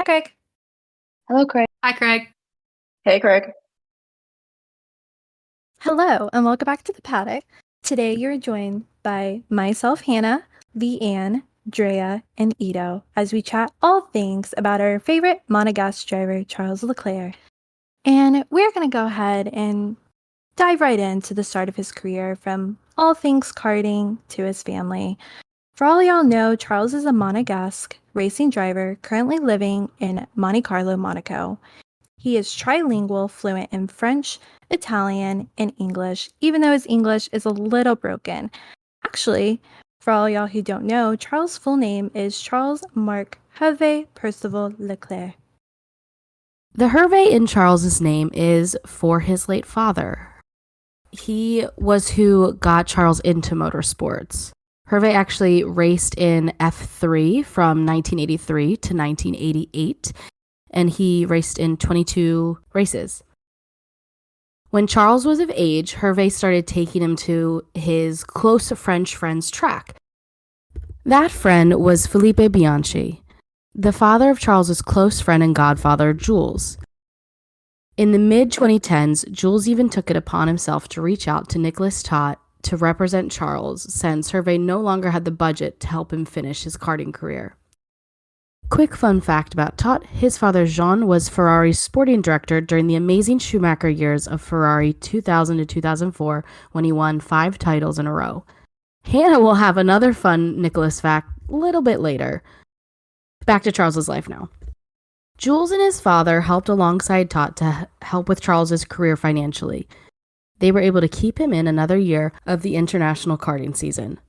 Craig. Hello, Craig. Hi, Craig. Hey, Craig. Hello, and welcome back to the paddock. Today you're joined by myself, Hannah, Leanne, Drea, and Ito as we chat all things about our favorite Monegasque driver, Charles Leclerc. And we're going to go ahead and dive right into the start of his career from all things karting to his family. For all y'all know, Charles is a Monegasque racing driver currently living in Monte Carlo, Monaco. He is trilingual, fluent in French, Italian, and English, even though his English is a little broken. Actually, for all y'all who don't know, Charles' full name is Charles Marc Hervé Percival Leclerc. The Hervé in Charles's name is for his late father. He was who got Charles into motorsports. Hervé actually raced in F3 from 1983 to 1988, and he raced in 22 races. When Charles was of age, Hervé started taking him to his close French friend's track. That friend was Philippe Bianchi, the father of Charles's close friend and godfather, Jules. In the mid-2010s, Jules even took it upon himself to reach out to Nicolas Tott to represent Charles, since Hervé no longer had the budget to help him finish his karting career. Quick fun fact about Tott: his father Jean was Ferrari's sporting director during the amazing Schumacher years of Ferrari 2000 to 2004, when he won 5 titles in a row. Hannah will have another fun Nicholas fact a little bit later. Back to Charles's life now. Jules and his father helped alongside Tott to help with Charles's career financially. They were able to keep him in another year of the international karting season.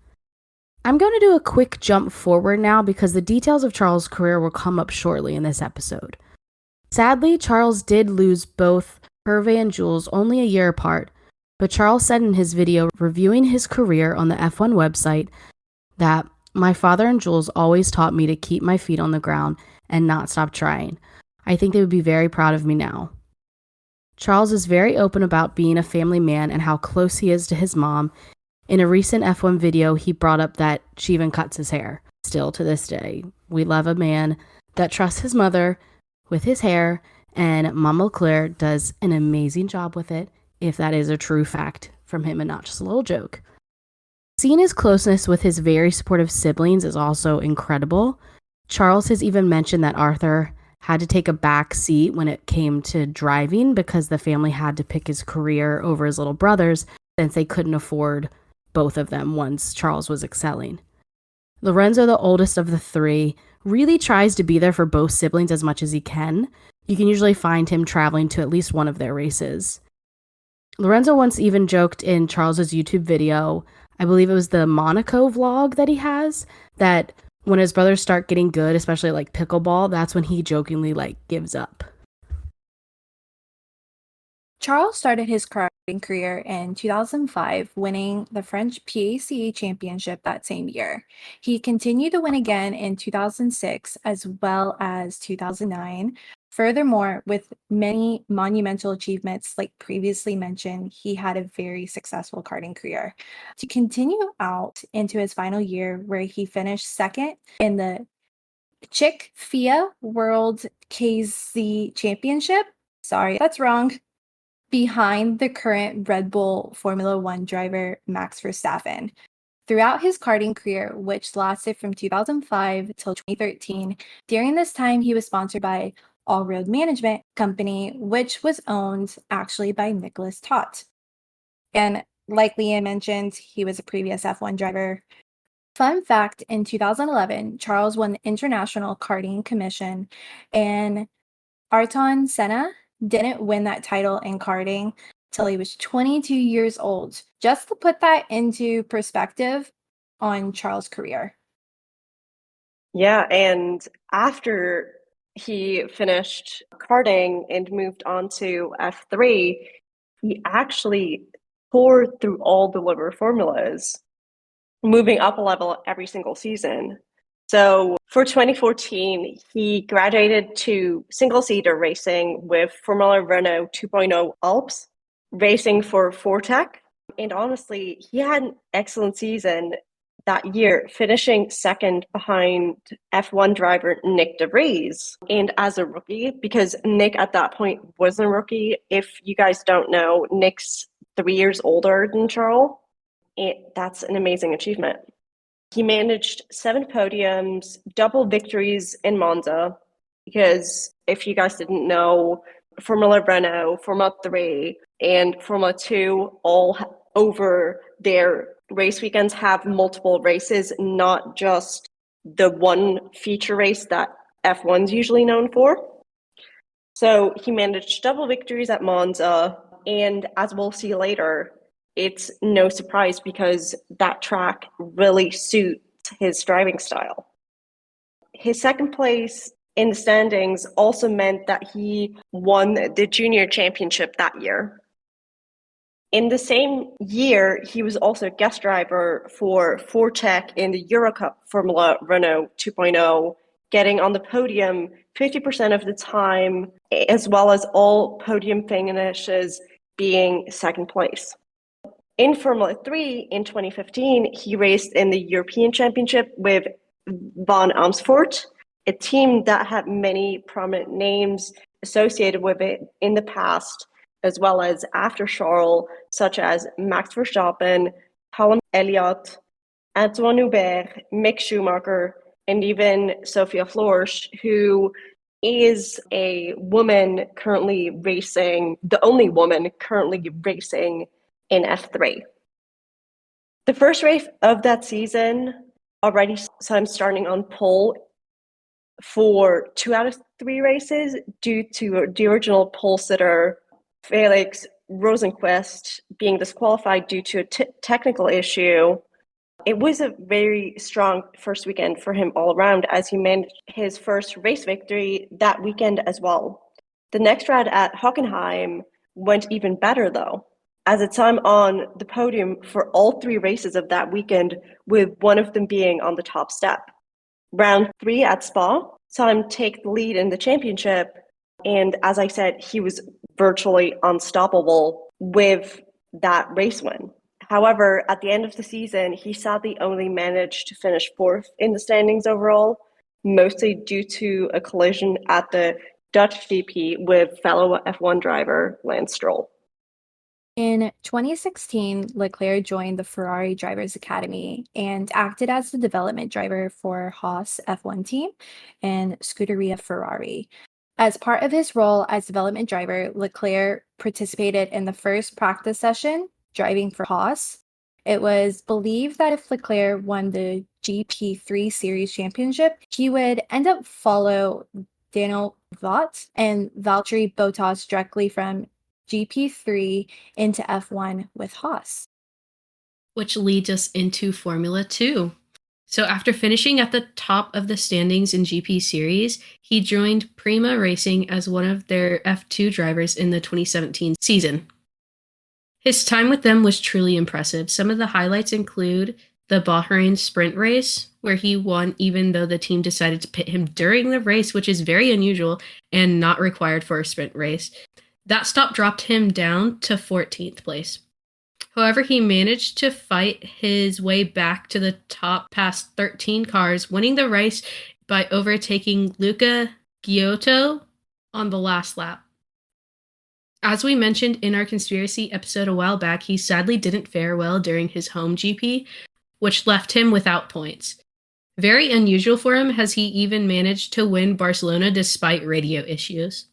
I'm going to do a quick jump forward now because the details of Charles' career will come up shortly in this episode. Sadly, Charles did lose both Hervé and Jules only a year apart, but Charles said in his video reviewing his career on the F1 website that my father and Jules always taught me to keep my feet on the ground and not stop trying. I think they would be very proud of me now. Charles is very open about being a family man and how close he is to his mom. In a recent F1 video, he brought up that she even cuts his hair. Still to this day, we love a man that trusts his mother with his hair, and Mama LeClerc does an amazing job with it, if that is a true fact from him and not just a little joke. Seeing his closeness with his very supportive siblings is also incredible. Charles has even mentioned that Arthur had to take a back seat when it came to driving because the family had to pick his career over his little brothers since they couldn't afford both of them once Charles was excelling. Lorenzo, the oldest of the 3, really tries to be there for both siblings as much as he can. You can usually find him traveling to at least one of their races. Lorenzo once even joked in Charles's YouTube video, I believe it was the Monaco vlog that he has, that when his brothers start getting good, especially like pickleball, that's when he jokingly gives up. Charles started his karting career in 2005, winning the French PACA championship that same year. He continued to win again in 2006 as well as 2009. Furthermore, with many monumental achievements like previously mentioned, he had a very successful karting career. To continue out into his final year, where he finished second in the Chick FIA World KZ Championship. Sorry, that's wrong. Behind the current Red Bull Formula One driver Max Verstappen. Throughout his karting career, which lasted from 2005 till 2013, during this time he was sponsored by All Road Management Company, which was owned actually by Nicolas Tott. And like Leanne mentioned, he was a previous F1 driver. Fun fact, in 2011, Charles won the International Karting Commission, and Ayrton Senna didn't win that title in karting till he was 22 years old. Just to put that into perspective on Charles' career. Yeah, and after he finished karting and moved on to F3, he actually toured through all the Liver formulas, moving up a level every single season. So for 2014, he graduated to single-seater racing with Formula Renault 2.0 Alps, racing for Fortec. And honestly, he had an excellent season that year, finishing second behind F1 driver Nick de Vries. And as a rookie, because Nick at that point wasn't a rookie, if you guys don't know, Nick's 3 years older than Charles. That's an amazing achievement. He managed 7 podiums, double victories in Monza, because if you guys didn't know, Formula Renault, Formula 3, and Formula 2 all over their race weekends have multiple races, not just the one feature race that F1's usually known for. So he managed double victories at Monza, and as we'll see later, it's no surprise because that track really suits his driving style. His second place in the standings also meant that he won the junior championship that year. In the same year, he was also guest driver for Fortec in the Eurocup Formula Renault 2.0, getting on the podium 50% of the time, as well as all podium finishes being second place. In Formula 3 in 2015, he raced in the European Championship with Van Amersfoort, a team that had many prominent names associated with it in the past, as well as after Charles, such as Max Verstappen, Callum Elliott, Antoine Hubert, Mick Schumacher, and even Sophia Flores, who is a woman currently racing, the only woman currently racing in F3. The first race of that season already saw him starting on pole for 2 out of 3 races due to the original pole sitter Felix Rosenqvist being disqualified due to a technical issue. It was a very strong first weekend for him all around, as he managed his first race victory that weekend as well. The next round at Hockenheim went even better though, as it's time on the podium for all 3 races of that weekend, with one of them being on the top step. Round 3 at Spa saw him take the lead in the championship, and as I said, he was virtually unstoppable with that race win. However, at the end of the season, he sadly only managed to finish 4th in the standings overall, mostly due to a collision at the Dutch GP with fellow F1 driver Lance Stroll. In 2016, LeClerc joined the Ferrari Drivers Academy and acted as the development driver for Haas F1 team and Scuderia Ferrari. As part of his role as development driver, LeClerc participated in the first practice session driving for Haas. It was believed that if LeClerc won the GP3 Series Championship, he would end up follow Daniel Kvyat and Valtteri Bottas directly from GP3 into F1 with Haas. Which leads us into Formula 2. So after finishing at the top of the standings in GP Series, he joined Prima Racing as one of their F2 drivers in the 2017 season. His time with them was truly impressive. Some of the highlights include the Bahrain sprint race, where he won even though the team decided to pit him during the race, which is very unusual and not required for a sprint race. That stop dropped him down to 14th place. However, he managed to fight his way back to the top past 13 cars, winning the race by overtaking Luca Giotto on the last lap. As we mentioned in our conspiracy episode a while back, he sadly didn't fare well during his home GP, which left him without points. Very unusual for him, as he even managed to win Barcelona despite radio issues.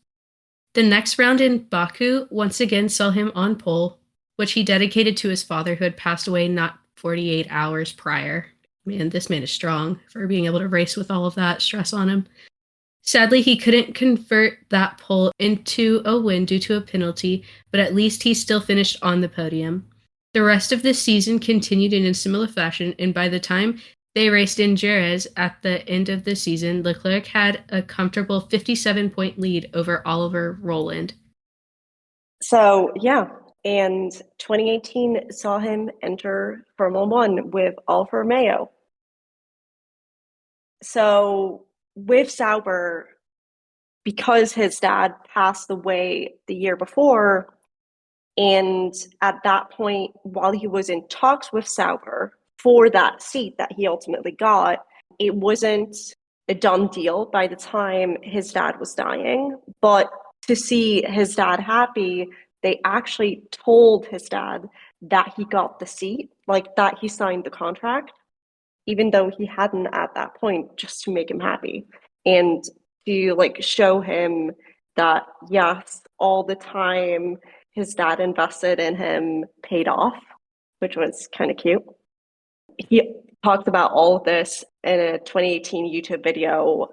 The next round in Baku once again saw him on pole, which he dedicated to his father, who had passed away not 48 hours prior. Man, this man is strong for being able to race with all of that stress on him. Sadly, he couldn't convert that pole into a win due to a penalty, but at least he still finished on the podium. The rest of the season continued in a similar fashion, and by the time they raced in Jerez at the end of the season, LeClerc had a comfortable 57-point lead over Oliver Rowland. So, yeah, and 2018 saw him enter Formula 1 with Alfa Romeo. So, with Sauber, because his dad passed away the year before, and at that point, while he was in talks with Sauber for that seat that he ultimately got, it wasn't a done deal by the time his dad was dying. But to see his dad happy, they actually told his dad that he got the seat, like that he signed the contract, even though he hadn't at that point, just to make him happy and to like show him that yes, all the time his dad invested in him paid off, which was kind of cute. He talked about all of this in a 2018 YouTube video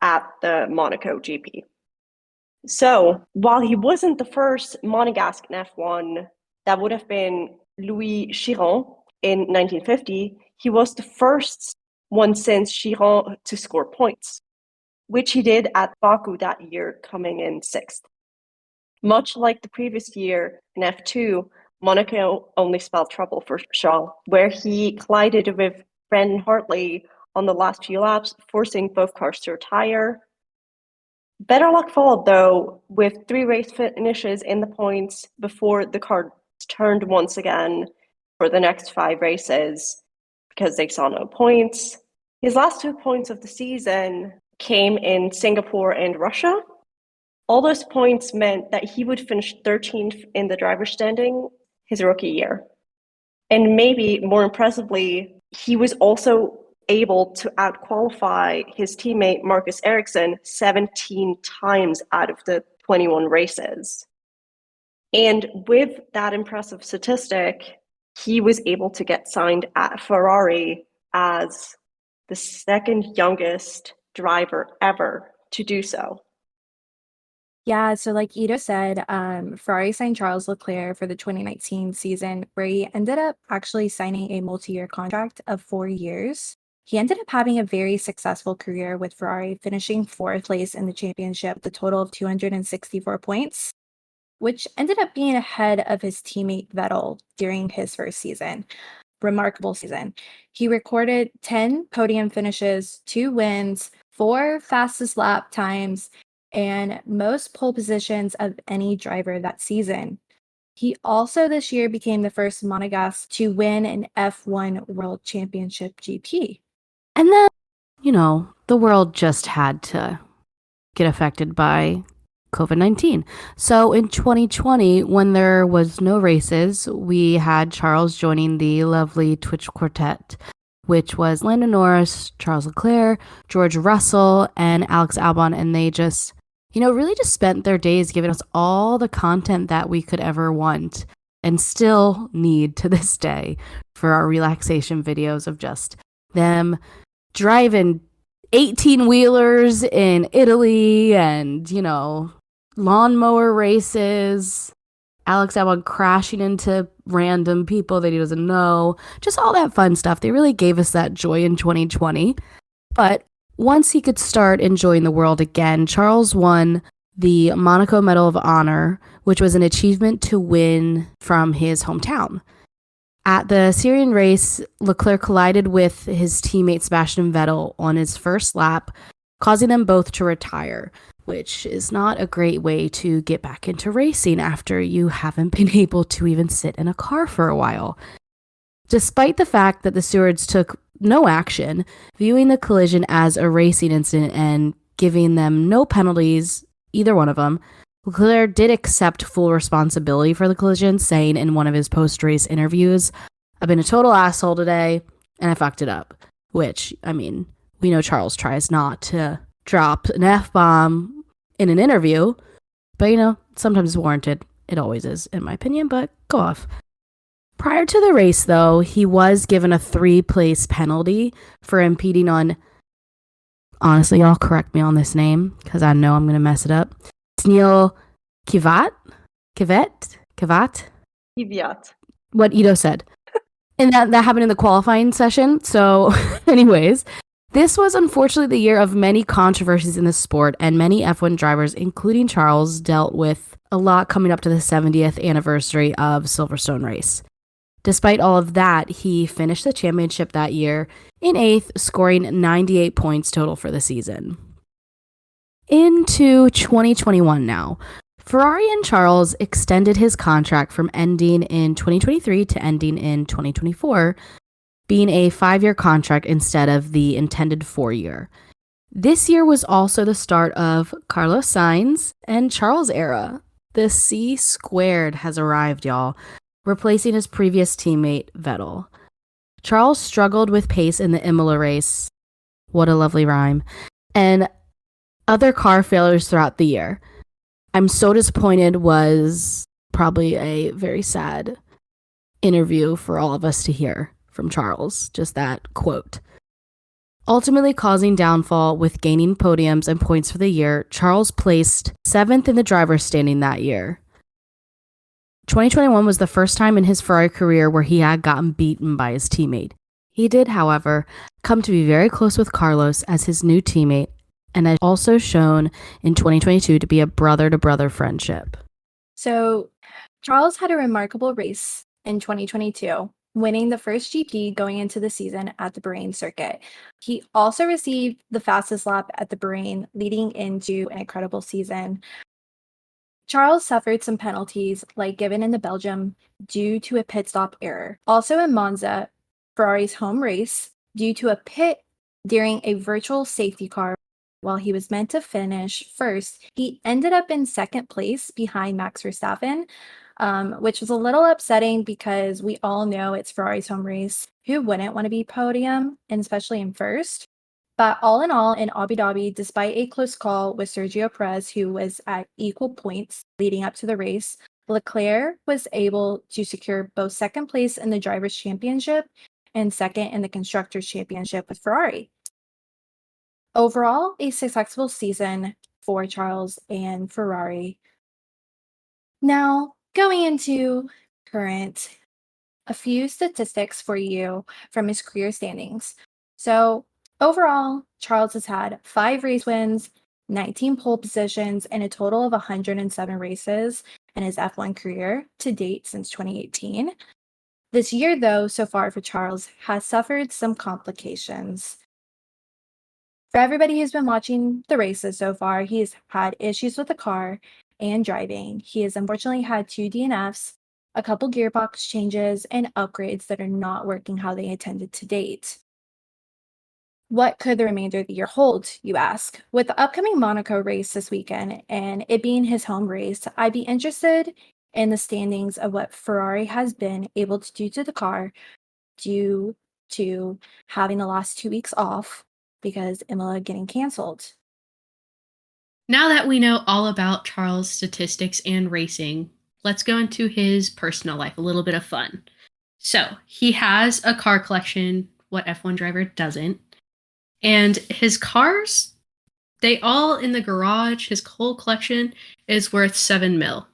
at the Monaco GP. So while he wasn't the first Monegasque in F1, that would have been Louis Chiron in 1950, he was the first one since Chiron to score points, which he did at Baku that year, coming in 6th. Much like the previous year in F2, Monaco only spelled trouble for Charles, where he collided with Brandon Hartley on the last few laps, forcing both cars to retire. Better luck followed, though, with 3 race finishes in the points before the car turned once again for the next 5 races because they saw no points. His last 2 points of the season came in Singapore and Russia. All those points meant that he would finish 13th in the driver's standing his rookie year. And maybe more impressively, he was also able to outqualify his teammate Marcus Ericsson 17 times out of the 21 races. And with that impressive statistic, he was able to get signed at Ferrari as the second youngest driver ever to do so. Yeah, so like Ito said, Ferrari signed Charles Leclerc for the 2019 season, where he ended up actually signing a multi-year contract of 4 years. He ended up having a very successful career with Ferrari, finishing 4th place in the championship with a total of 264 points, which ended up being ahead of his teammate Vettel during his first season. Remarkable season. He recorded 10 podium finishes, 2 wins, 4 fastest lap times, and most pole positions of any driver that season. He also this year became the first Monegasque to win an F1 World Championship GP. And then, the world just had to get affected by COVID-19. So in 2020, when there was no races, we had Charles joining the lovely Twitch quartet, which was Lando Norris, Charles Leclerc, George Russell, and Alex Albon. And they just, really just spent their days giving us all the content that we could ever want and still need to this day for our relaxation videos of just them driving 18-wheelers in Italy and, lawnmower races, Alex Albon crashing into random people that he doesn't know, just all that fun stuff. They really gave us that joy in 2020. But once he could start enjoying the world again, Charles won the Monaco Medal of Honor, which was an achievement to win from his hometown. At the Syrian race, LeClerc collided with his teammate Sebastian Vettel on his first lap, causing them both to retire, which is not a great way to get back into racing after you haven't been able to even sit in a car for a while. Despite the fact that the stewards took no action, viewing the collision as a racing incident and giving them no penalties, either one of them, Leclerc did accept full responsibility for the collision, saying in one of his post-race interviews, "I've been a total asshole today, and I fucked it up." Which, we know Charles tries not to drop an F-bomb in an interview, but, sometimes it's warranted. It always is, in my opinion, but go off. Prior to the race, though, he was given a 3-place penalty for impeding on, honestly, y'all correct me on this name, because I know I'm going to mess it up, Neil Kvyat? What Ito said. And that happened in the qualifying session. So, anyways, this was unfortunately the year of many controversies in the sport, and many F1 drivers, including Charles, dealt with a lot coming up to the 70th anniversary of Silverstone race. Despite all of that, he finished the championship that year in 8th, scoring 98 points total for the season. Into 2021 now. Ferrari and Charles extended his contract from ending in 2023 to ending in 2024, being a 5-year contract instead of the intended 4-year. This year was also the start of Carlos Sainz and Charles' era. The C squared has arrived, y'all, replacing his previous teammate, Vettel. Charles struggled with pace in the Imola race. What a lovely rhyme. And other car failures throughout the year. I'm so disappointed was probably a very sad interview for all of us to hear from Charles. Just that quote. Ultimately causing downfall with gaining podiums and points for the year, Charles placed 7th in the driver's standing that year. 2021 was the first time in his Ferrari career where he had gotten beaten by his teammate. He did, however, come to be very close with Carlos as his new teammate, and has also shown in 2022 to be a brother-to-brother friendship. So, Charles had a remarkable race in 2022, winning the first GP going into the season at the Bahrain circuit. He also received the fastest lap at the Bahrain, leading into an incredible season. Charles suffered some penalties, like given in the Belgium, due to a pit stop error. Also in Monza, Ferrari's home race, due to a pit during a virtual safety car while he was meant to finish first, he ended up in second place behind Max Verstappen, which was a little upsetting because we all know it's Ferrari's home race. Who wouldn't want to be podium, and especially in first? But all in all, in Abu Dhabi, despite a close call with Sergio Perez, who was at equal points leading up to the race, LeClerc was able to secure both second place in the Drivers' Championship and second in the Constructors' Championship with Ferrari. Overall, a successful season for Charles and Ferrari. Now, going into current, a few statistics for you from his career standings. So, overall, Charles has had 5 race wins, 19 pole positions, and a total of 107 races in his F1 career to date since 2018. This year, though, so far for Charles, has suffered some complications. For everybody who's been watching the races so far, he's had issues with the car and driving. He has unfortunately had 2 DNFs, a couple gearbox changes, and upgrades that are not working how they intended to date. What could the remainder of the year hold, you ask? With the upcoming Monaco race this weekend and it being his home race, I'd be interested in the standings of what Ferrari has been able to do to the car due to having the last 2 weeks off because Imola getting canceled. Now that we know all about Charles' statistics and racing, let's go into his personal life, a little bit of fun. So, he has a car collection, what F1 driver doesn't? And his cars, they all in the garage, his whole collection is worth $7 million.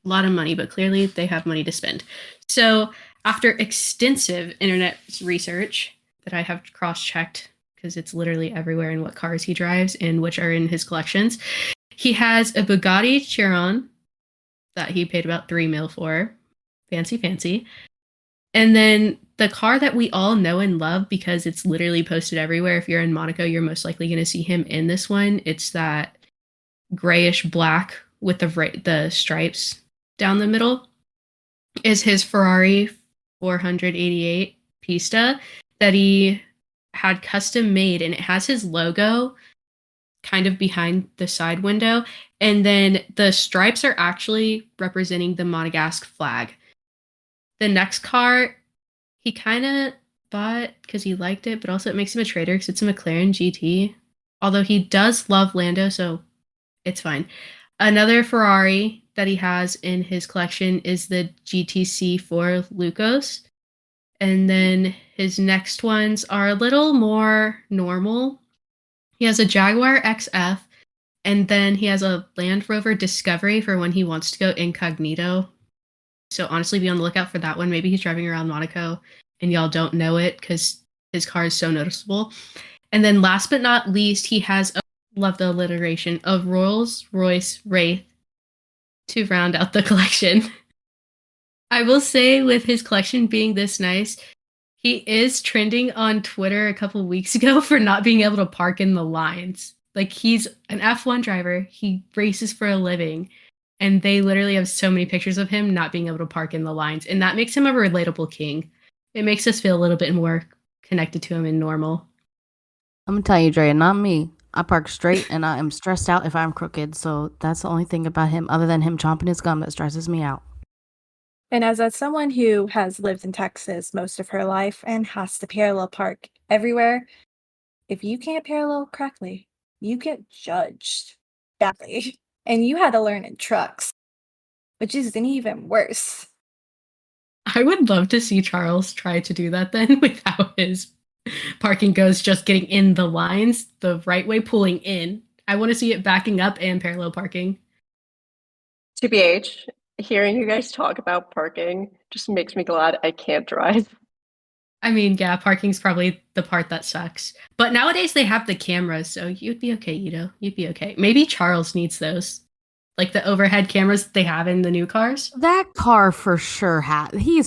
A lot of money, but clearly they have money to spend. So after extensive internet research that I have cross-checked, because it's literally everywhere in what cars he drives and which are in his collections, he has a Bugatti Chiron that he paid about $3 million for. Fancy, fancy. And then the car that we all know and love because it's literally posted everywhere. If you're in Monaco, you're most likely going to see him in this one. It's that grayish black with the stripes down the middle. Is his Ferrari 488 Pista that he had custom made, and it has his logo kind of behind the side window. And then the stripes are actually representing the Monegasque flag. The next car, he kind of bought because he liked it, but also it makes him a traitor because it's a McLaren GT. Although he does love Lando, so it's fine. Another Ferrari that he has in his collection is the GTC4 Lucas. And then his next ones are a little more normal. He has a Jaguar XF, and then he has a Land Rover Discovery for when he wants to go incognito. So honestly, be on the lookout for that one. Maybe he's driving around Monaco and y'all don't know it because his car is so noticeable. And then last but not least, he has, love the alliteration, of Rolls-Royce Wraith to round out the collection. I will say with his collection being this nice, he is trending on Twitter a couple weeks ago for not being able to park in the lines. Like, he's an F1 driver. He races for a living. And they literally have so many pictures of him not being able to park in the lines. And that makes him a relatable king, It makes us feel a little bit more connected to him and normal. I'm gonna tell you, Drea, not me. I park straight and I am stressed out if I'm crooked. So that's the only thing about him, other than him chomping his gum, that stresses me out. And as someone who has lived in Texas most of her life and has to parallel park everywhere, if you can't parallel correctly, you get judged badly. And you had to learn in trucks, which is even worse. I would love to see Charles try to do that then with how his parking goes, just getting in the lines the right way, pulling in. I want to see it backing up and parallel parking. TBH, hearing you guys talk about parking just makes me glad I can't drive. I mean, yeah, parking's probably the part that sucks. But nowadays they have the cameras, so you'd be okay, You'd be okay. Maybe Charles needs those. Like the overhead cameras they have in the new cars. That car for sure he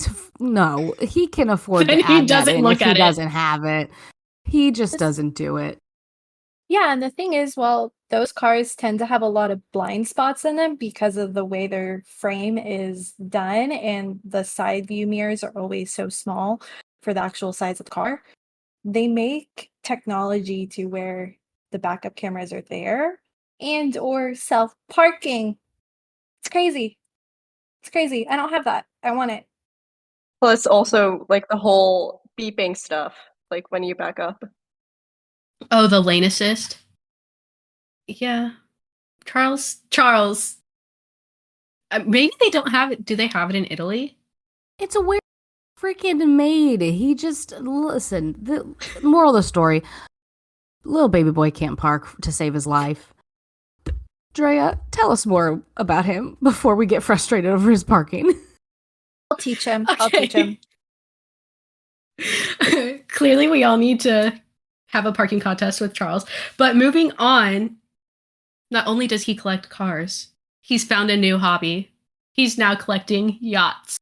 can afford Then to he add that doesn't in look if he at it. doesn't have it. He just This- doesn't do it. Yeah, and the thing is, well, those cars tend to have a lot of blind spots in them because of the way their frame is done, and the side view mirrors are always so small for the actual size of the car. They make technology to where the backup cameras are there and or self-parking. It's crazy. It's crazy. I don't have that. I want it. Plus, also, like the whole beeping stuff, like when you back up. Oh, the lane assist. Yeah, Charles. Maybe they don't have it. Do they have it in Italy? It's a weird freaking maid. He just listen. The moral of the story: little baby boy can't park to save his life. Drea, tell us more about him before we get frustrated over his parking. I'll teach him. I'll teach him. Clearly, we all need to have a parking contest with Charles. But moving on, not only does he collect cars, he's found a new hobby. He's now collecting yachts.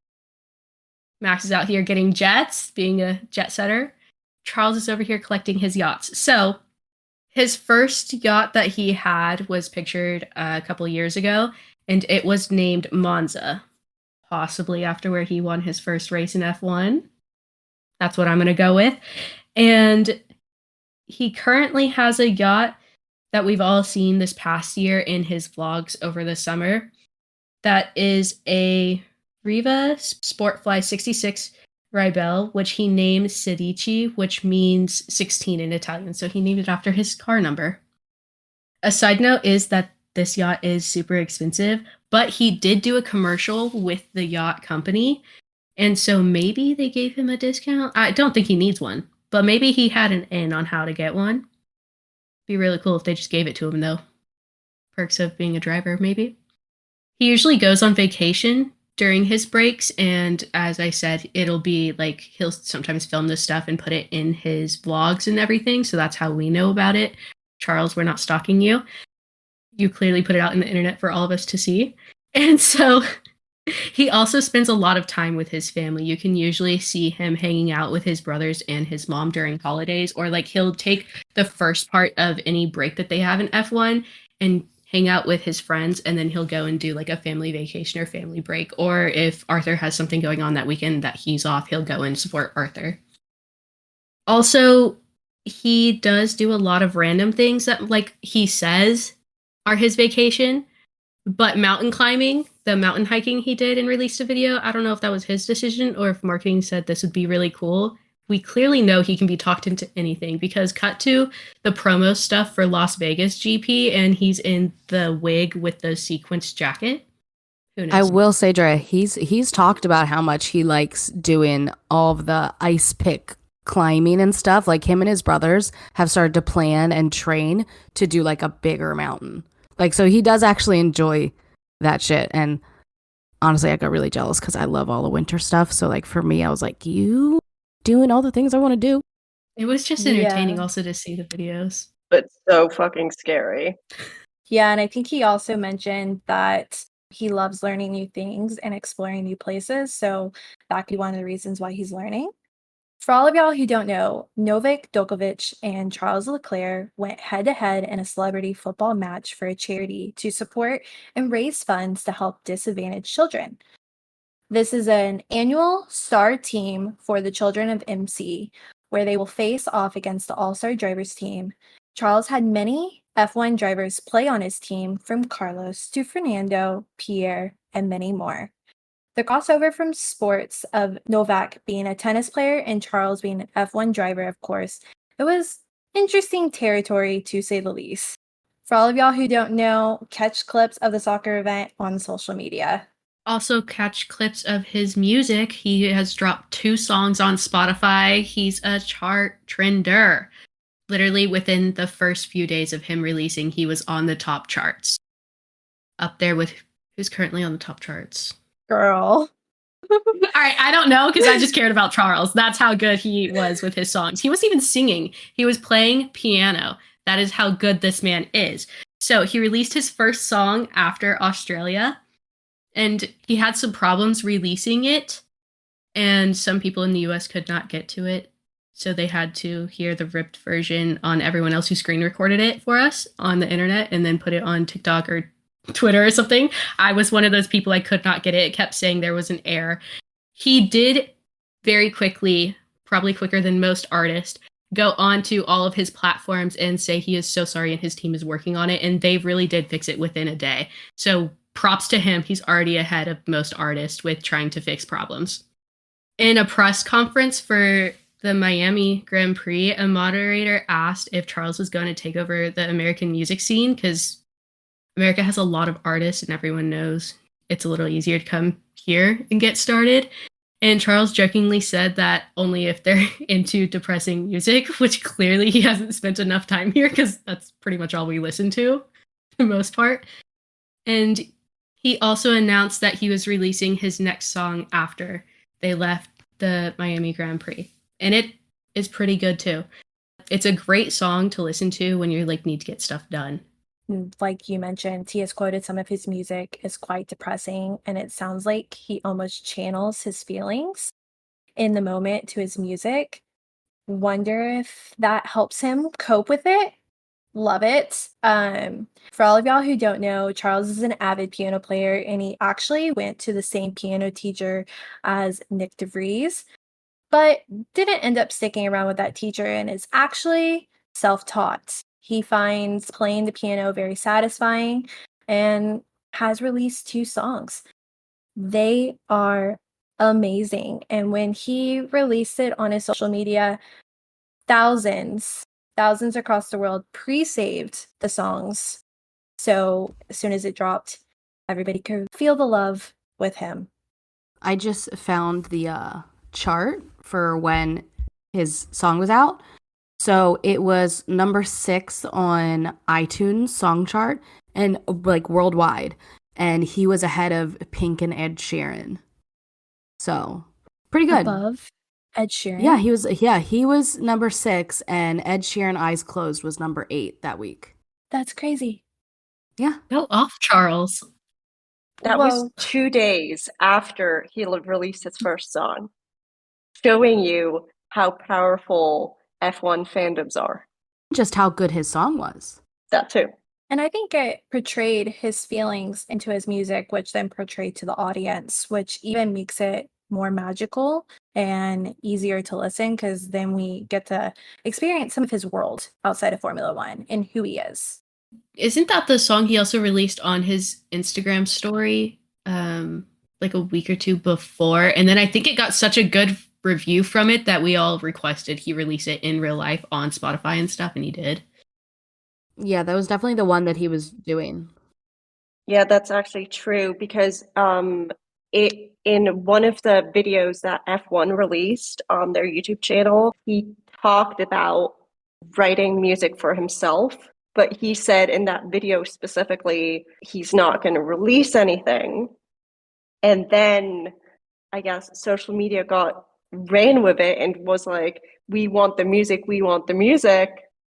Max is out here getting jets, being a jet setter. Charles is over here collecting his yachts. So, his first yacht that he had was pictured a couple years ago, and it was named Monza, possibly after where he won his first race in F1. That's what I'm going to go with. And he currently has a yacht that we've all seen this past year in his vlogs over the summer. That is a Riva Sportfly 66 Ribelle, which he named Sedici, which means 16 in Italian. So he named it after his car number. A side note is that this yacht is super expensive, but he did do a commercial with the yacht company. And so maybe they gave him a discount. I don't think he needs one, but maybe he had an in on how to get one. Be really cool if they just gave it to him, though. Perks of being a driver, maybe. He usually goes on vacation during his breaks, and as I said, it'll be like he'll sometimes film this stuff and put it in his vlogs and everything, so that's how we know about it. Charles, we're not stalking you. You clearly put it out in the internet for all of us to see. And so he also spends a lot of time with his family. You can usually see him hanging out with his brothers and his mom during holidays, or like he'll take the first part of any break that they have in F1 and hang out with his friends, and then he'll go and do like a family vacation or family break. Or if Arthur has something going on that weekend that he's off, he'll go and support Arthur. Also, he does do a lot of random things that, like he says, are his vacation. But mountain climbing, the mountain hiking he did and released a video, I don't know if that was his decision or if marketing said this would be really cool. We clearly know he can be talked into anything, because cut to the promo stuff for Las Vegas GP and he's in the wig with the sequenced jacket. Who knows? I will say, Dre, he's talked about how much he likes doing all of the ice pick climbing and stuff. Like him and his brothers have started to plan and train to do like a bigger mountain. Like, so he does actually enjoy that shit. And honestly, I got really jealous because I love all the winter stuff. So like for me, I was like, you doing all the things I want to do. It was just entertaining also to see the videos. But so fucking scary. Yeah, and I think he also mentioned that he loves learning new things and exploring new places. So that could be one of the reasons why he's learning. For all of y'all who don't know, Novak Djokovic and Charles LeClerc went head-to-head in a celebrity football match for a charity to support and raise funds to help disadvantaged children. This is an annual star team for the children of MC, where they will face off against the all-star drivers team. Charles had many F1 drivers play on his team, from Carlos to Fernando, Pierre, and many more. The crossover from sports of Novak being a tennis player and Charles being an F1 driver, of course, it was interesting territory to say the least. For all of y'all who don't know, catch clips of the soccer event on social media. Also, catch clips of his music. He has dropped 2 songs on Spotify. He's a chart trender. Literally within the first few days of him releasing, he was on the top charts. Up there with who's currently on the top charts. Girl. All right, I don't know because I just cared about Charles. That's how good he was with his songs. He wasn't even singing. He was playing piano. That is how good this man is. So he released his first song after Australia, and he had some problems releasing it, and some people in the US could not get to it. So they had to hear the ripped version on everyone else who screen recorded it for us on the internet and then put it on TikTok or Twitter or something. I was one of those people. I could not get it. It kept saying there was an error. He did very quickly, probably quicker than most artists, go on to all of his platforms and say he is so sorry and his team is working on it. And they really did fix it within a day. So props to him. He's already ahead of most artists with trying to fix problems. In a press conference for the Miami Grand Prix, a moderator asked if Charles was going to take over the American music scene because America has a lot of artists and everyone knows it's a little easier to come here and get started. And Charles jokingly said that only if they're into depressing music, which clearly he hasn't spent enough time here because that's pretty much all we listen to, for the most part. And he also announced that he was releasing his next song after they left the Miami Grand Prix. And it is pretty good too. It's a great song to listen to when you need to get stuff done. Like you mentioned, he has quoted some of his music is quite depressing, and it sounds like he almost channels his feelings in the moment to his music. Wonder if that helps him cope with it. Love it. For all of y'all who don't know, Charles is an avid piano player, and he actually went to the same piano teacher as Nick DeVries, but didn't end up sticking around with that teacher and is actually self-taught. He finds playing the piano very satisfying and has released 2 songs. They are amazing. And when he released it on his social media, thousands across the world pre-saved the songs. So as soon as it dropped, everybody could feel the love with him. I just found the chart for when his song was out. So it was number 6 on iTunes song chart and worldwide. And he was ahead of Pink and Ed Sheeran. So pretty good. Above Ed Sheeran? Yeah, he was number 6 and Ed Sheeran Eyes Closed was number 8 that week. That's crazy. Yeah. Go off, Charles. That was 2 days after he released his first song, showing you how powerful F1 fandoms are. Just how good his song was. That too. And I think it portrayed his feelings into his music, which then portrayed to the audience, which even makes it more magical and easier to listen because then we get to experience some of his world outside of Formula One and who he is. Isn't that the song he also released on his Instagram story a week or 2 before? And then I think it got such a good review from it that we all requested he release it in real life on Spotify and stuff, and he did. Yeah, that was definitely the one that he was doing. Yeah, that's actually true because in one of the videos that F1 released on their YouTube channel, he talked about writing music for himself, but he said in that video specifically he's not going to release anything. And then I guess social media ran with it and was like, we want the music.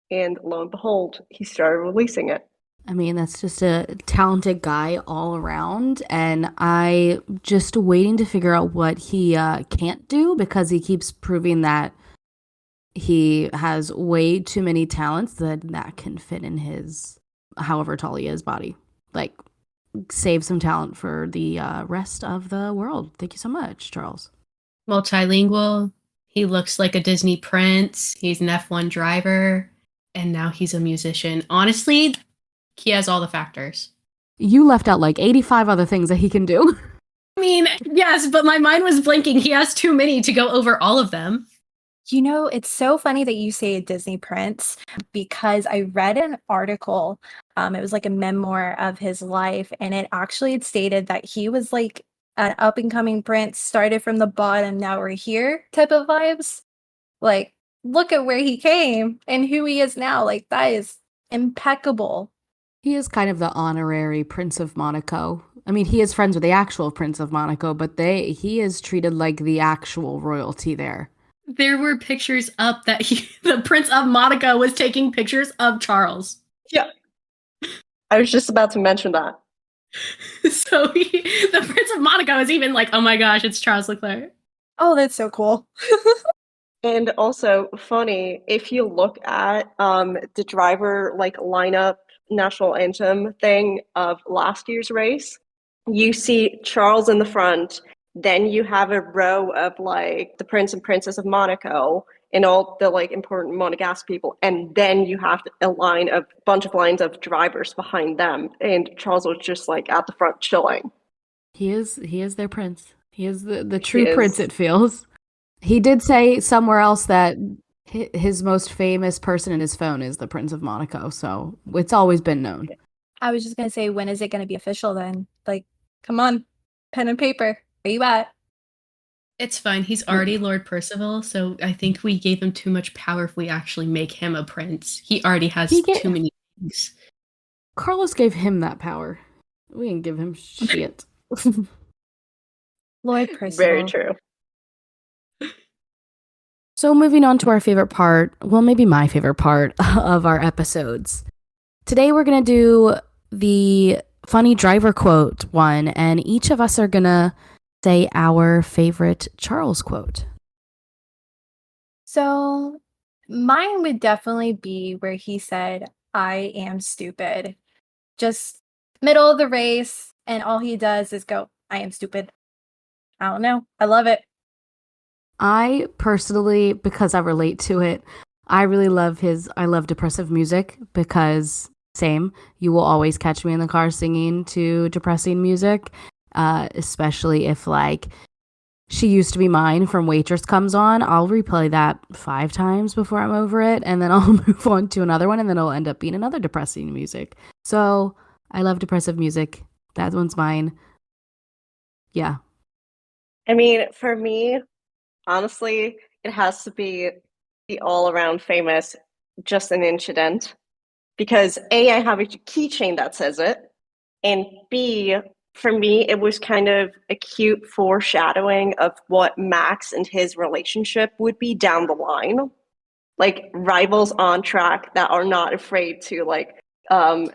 And lo and behold, he started releasing it. I mean, that's just a talented guy all around. And I just waiting to figure out what he can't do because he keeps proving that he has way too many talents that can fit in his, however tall he is, body. save some talent for the rest of the world. Thank you so much, Charles. Multilingual. He looks like a Disney prince. He's an F1 driver. And now he's a musician. Honestly, he has all the factors. You left out like 85 other things that he can do. I mean, yes, but my mind was blinking. He has too many to go over all of them. You know, it's so funny that you say a Disney prince because I read an article. It was like a memoir of his life, and it actually had stated that he was like an up and coming prince, started from the bottom, now we're here type of vibes. Like, look at where he came and who he is now. Like, that is impeccable. He is kind of the honorary Prince of Monaco. I mean, he is friends with the actual Prince of Monaco, but he is treated like the actual royalty there. There were pictures up that the Prince of Monaco was taking pictures of Charles. Yeah. I was just about to mention that. So the Prince of Monaco is even like, oh my gosh, it's Charles LeClerc. Oh, that's so cool. And also funny, if you look at the driver like lineup national anthem thing of last year's race, you see Charles in the front, then you have a row of like the Prince and Princess of Monaco and all the like important Monegasque people, and then you have a bunch of lines of drivers behind them, and Charles was just like at the front chilling. He is their prince. He is the true prince, it feels. He did say somewhere else that his most famous person in his phone is the Prince of Monaco, so it's always been known. I was just going to say, when is it going to be official then? Like, come on, pen and paper. Where you at? It's fine. He's already Lord Percival, so I think we gave him too much power if we actually make him a prince. He already has too many things. Carlos gave him that power. We didn't give him shit. Lord Percival. Very true. So moving on to our favorite part, well, maybe my favorite part of our episodes. Today we're going to do the funny driver quote one, and each of us are going to say our favorite Charles quote. So mine would definitely be where he said, "I am stupid." Just middle of the race, and all he does is go, "I am stupid." I don't know. I love it. I personally, because I relate to it, I really love I love depressive music because same, you will always catch me in the car singing to depressing music, especially if like She Used to Be Mine from Waitress comes on. I'll replay that 5 times before I'm over it, and then I'll move on to another one, and then it'll end up being another depressing music. So I love depressive music. That one's mine. Yeah. I mean, for me, honestly, it has to be the all-around famous "Just an Incident," because A, I have a keychain that says it, and B, for me, it was kind of a cute foreshadowing of what Max and his relationship would be down the line. Like rivals on track that are not afraid to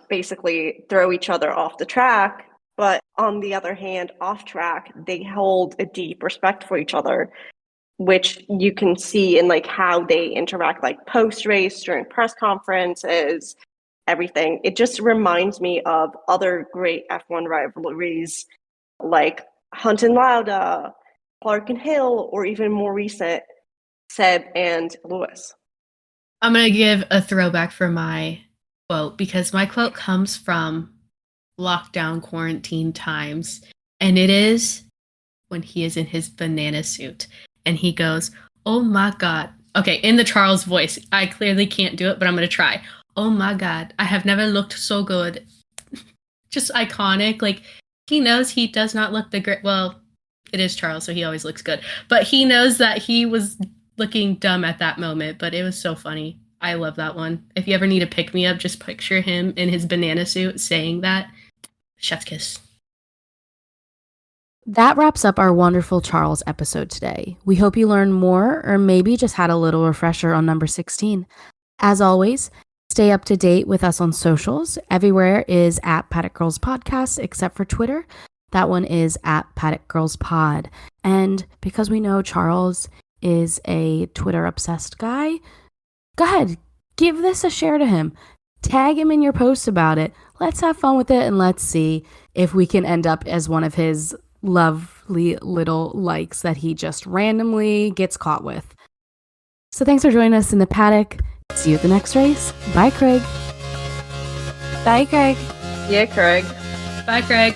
basically throw each other off the track. But on the other hand, off track, they hold a deep respect for each other, which you can see in like how they interact, like post race, during press conferences, everything. It just reminds me of other great F1 rivalries like Hunt and Lauda, Clark and Hill, or even more recent, Seb and Lewis. I'm going to give a throwback for my quote because my quote comes from lockdown quarantine times, and it is when he is in his banana suit and he goes, "Oh my God." Okay, in the Charles voice. I clearly can't do it, but I'm going to try. "Oh my God, I have never looked so good." Just iconic. Like, he knows he does not look the great. Well, it is Charles, so he always looks good. But he knows that he was looking dumb at that moment, but it was so funny. I love that one. If you ever need a pick-me-up, just picture him in his banana suit saying that. Chef's kiss. That wraps up our wonderful Charles episode today. We hope you learned more or maybe just had a little refresher on number 16. As always, stay up to date with us on socials. Everywhere is at Paddock Girls Podcast, except for Twitter. That one is at Paddock Girls Pod. And because we know Charles is a Twitter-obsessed guy, go ahead, give this a share to him. Tag him in your posts about it. let's have fun with it and let's see if we can end up as one of his lovely little likes that he just randomly gets caught with. So thanks for joining us in the paddock. See you at the next race. Bye, Craig. Bye, Craig. Yeah, Craig. Bye, Craig.